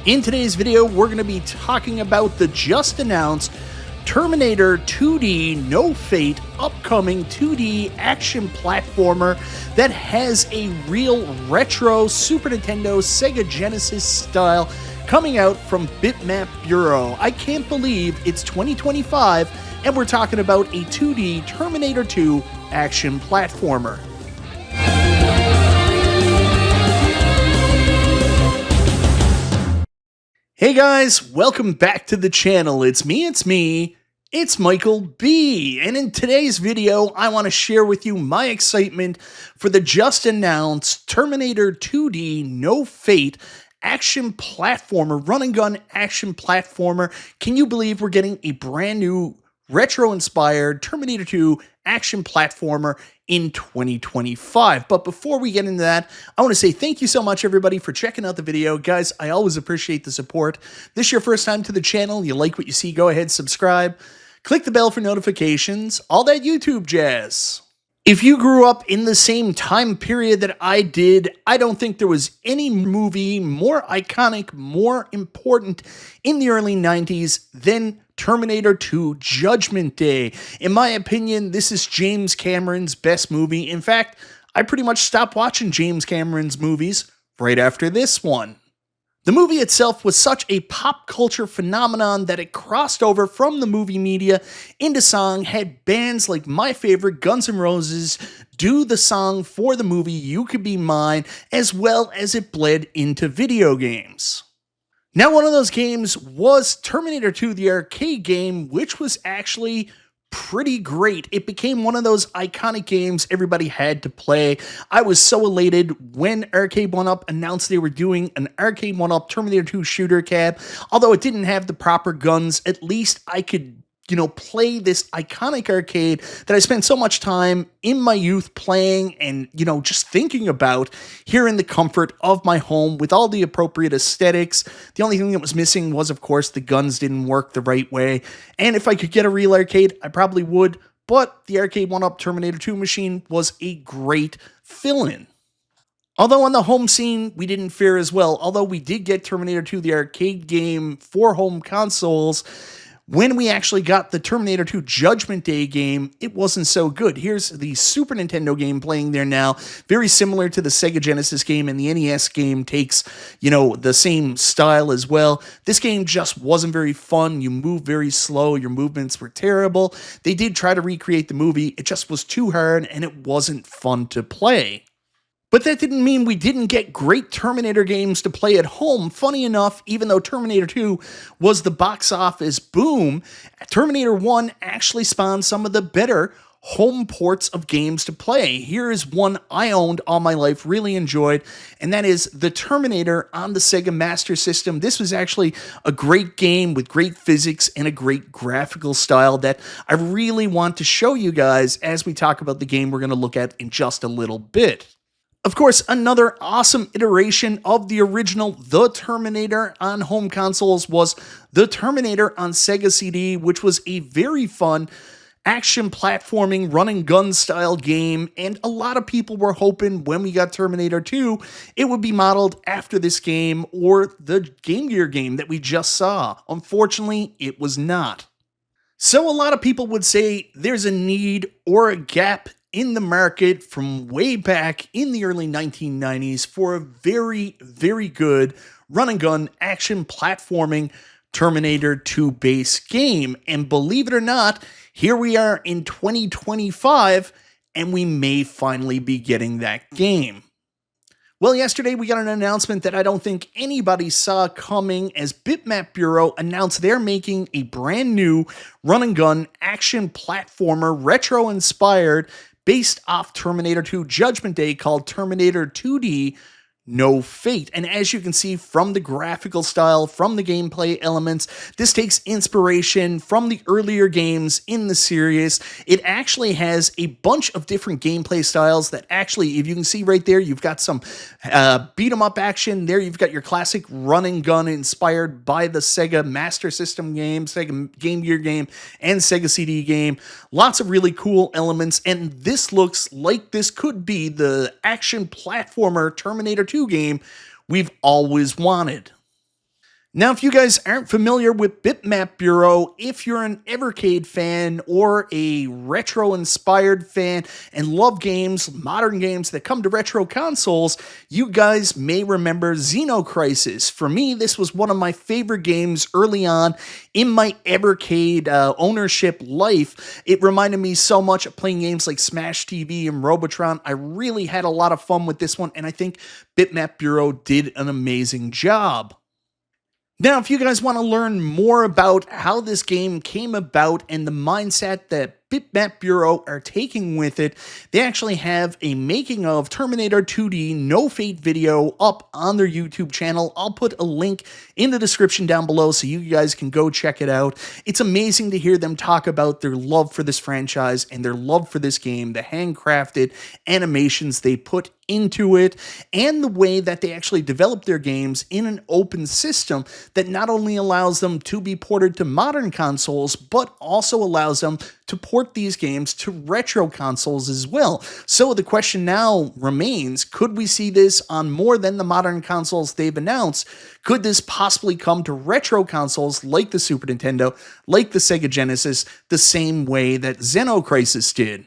In today's video, we're going to be talking about the just announced Terminator 2D No Fate upcoming 2D action platformer that has a real retro Super Nintendo Sega Genesis style coming out from Bitmap Bureau. I can't believe it's 2025 and we're talking about a 2D Terminator 2 action platformer. Hey guys, welcome back to the channel. It's Michael B. And in today's video, I want to share with you my excitement for the just announced Terminator 2D No Fate action platformer, run and gun action platformer. Can you believe we're getting a brand new retro-inspired Terminator 2 action platformer in 2025. But before we get into that, I want to say thank you so much, everybody, for checking out the video. Guys, I always appreciate the support. This is your first time to the channel, you like what you see, go ahead, subscribe, click the bell for notifications, all that YouTube jazz. If you grew up in the same time period that I did, I don't think there was any movie more iconic, more important in the early 90s than Terminator 2 Judgment Day. In my opinion, this is James Cameron's best movie. In fact, I pretty much stopped watching James Cameron's movies right after this one. The movie itself was such a pop culture phenomenon that it crossed over from the movie media into song, had bands like my favorite Guns N' Roses do the song for the movie You Could Be Mine, as well as it bled into video games. Now, one of those games was Terminator 2, the arcade game, which was actually pretty great. It became one of those iconic games everybody had to play. I was so elated when Arcade 1-Up announced they were doing an Arcade 1-Up Terminator 2 shooter cab. Although it didn't have the proper guns, at least I could play this iconic arcade that I spent so much time in my youth playing and, just thinking about here in the comfort of my home with all the appropriate aesthetics. The only thing that was missing was, of course, the guns didn't work the right way. And if I could get a real arcade, I probably would. But the Arcade 1-Up Terminator 2 machine was a great fill-in. Although on the home scene, we didn't fare as well. Although we did get Terminator 2, the arcade game, for home consoles, when we actually got the Terminator 2 Judgment Day game, it wasn't so good. Here's the Super Nintendo game playing there now. Very similar to the Sega Genesis game, and the NES game takes, the same style as well. This game just wasn't very fun. You move very slow. Your movements were terrible. They did try to recreate the movie. It just was too hard, and it wasn't fun to play. But that didn't mean we didn't get great Terminator games to play at home. Funny enough, even though Terminator 2 was the box office boom, Terminator 1 actually spawned some of the better home ports of games to play. Here is one I owned all my life, really enjoyed, and that is the Terminator on the Sega Master System. This was actually a great game with great physics and a great graphical style that I really want to show you guys as we talk about the game we're going to look at in just a little bit. Of course, another awesome iteration of the original The Terminator on home consoles was The Terminator on Sega CD, which was a very fun action platforming run and gun style game, and a lot of people were hoping when we got Terminator 2, it would be modeled after this game or the Game Gear game that we just saw. Unfortunately, it was not. So a lot of people would say there's a need or a gap in the market from way back in the early 1990s for a very, very good run and gun action platforming Terminator 2 base game. And believe it or not, here we are in 2025, and we may finally be getting that game. Well, yesterday we got an announcement that I don't think anybody saw coming as Bitmap Bureau announced they're making a brand new run and gun action platformer, retro-inspired, based off Terminator 2 Judgment Day, called Terminator 2D No Fate. And as you can see from the graphical style, from the gameplay elements, this takes inspiration from the earlier games in the series. It actually has a bunch of different gameplay styles that actually, if you can see right there, you've got some beat 'em up action. There you've got your classic run and gun inspired by the Sega Master System game, Sega Game Gear game, and Sega CD game. Lots of really cool elements, and this looks like this could be the action platformer Terminator 2 game we've always wanted. Now, if you guys aren't familiar with Bitmap Bureau, if you're an Evercade fan or a retro-inspired fan and love games, modern games that come to retro consoles, you guys may remember Xenocrisis. For me, this was one of my favorite games early on in my Evercade ownership life. It reminded me so much of playing games like Smash TV and Robotron. I really had a lot of fun with this one, and I think Bitmap Bureau did an amazing job. Now, if you guys want to learn more about how this game came about and the mindset that Bitmap Bureau are taking with it, they actually have a making of Terminator 2D No Fate video up on their YouTube channel. I'll put a link in the description down below so you guys can go check it out. It's amazing to hear them talk about their love for this franchise and their love for this game, the handcrafted animations they put into it, and the way that they actually develop their games in an open system that not only allows them to be ported to modern consoles, but also allows them to port these games to retro consoles as well. So the question now remains, could we see this on more than the modern consoles they've announced? Could this possibly come to retro consoles like the Super Nintendo, like the Sega Genesis, the same way that Xenocrisis did?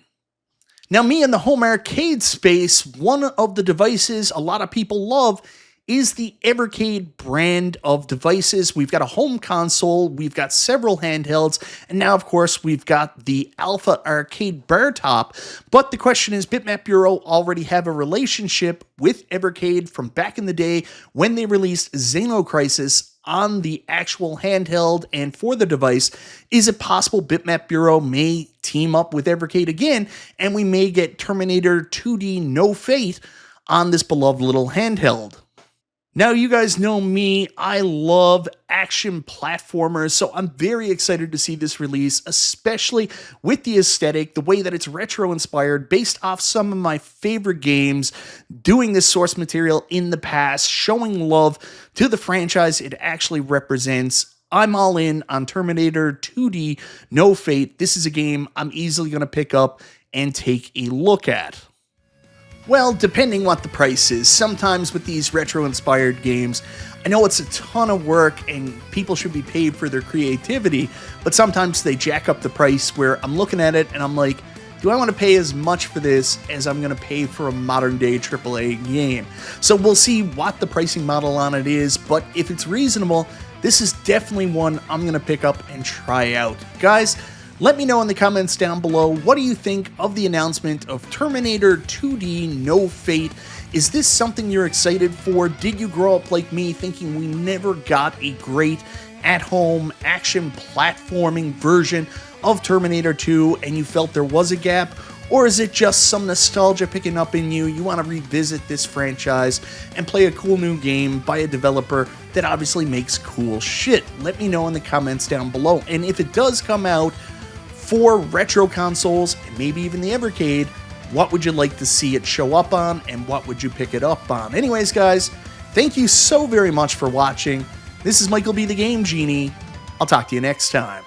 Now, me in the home arcade space, one of the devices a lot of people love is the Evercade brand of devices. We've got a home console, we've got several handhelds, and now, of course, we've got the Alpha Arcade bar top. But the question is, Bitmap Bureau already have a relationship with Evercade from back in the day when they released Xenocrisis on the actual handheld and for the device. Is it possible Bitmap Bureau may team up with Evercade again, and we may get Terminator 2D No Fate on this beloved little handheld? Now, you guys know me, I love action platformers, so I'm very excited to see this release, especially with the aesthetic, the way that it's retro-inspired, based off some of my favorite games, doing this source material in the past, showing love to the franchise it actually represents. I'm all in on Terminator 2D No Fate. This is a game I'm easily going to pick up and take a look at. Well, depending what the price is. Sometimes with these retro-inspired games, I know it's a ton of work and people should be paid for their creativity, but sometimes they jack up the price where I'm looking at it and I'm like, do I want to pay as much for this as I'm going to pay for a modern-day AAA game? So we'll see what the pricing model on it is, but if it's reasonable, this is definitely one I'm going to pick up and try out. Guys, let me know in the comments down below, what do you think of the announcement of Terminator 2D No Fate? Is this something you're excited for? Did you grow up like me thinking we never got a great at-home action platforming version of Terminator 2 and you felt there was a gap? Or is it just some nostalgia picking up in you? You want to revisit this franchise and play a cool new game by a developer that obviously makes cool shit? Let me know in the comments down below. And if it does come out for retro consoles, and maybe even the Evercade, what would you like to see it show up on, and what would you pick it up on? Anyways, guys, thank you so very much for watching. This is Michael B. the Game Genie. I'll talk to you next time.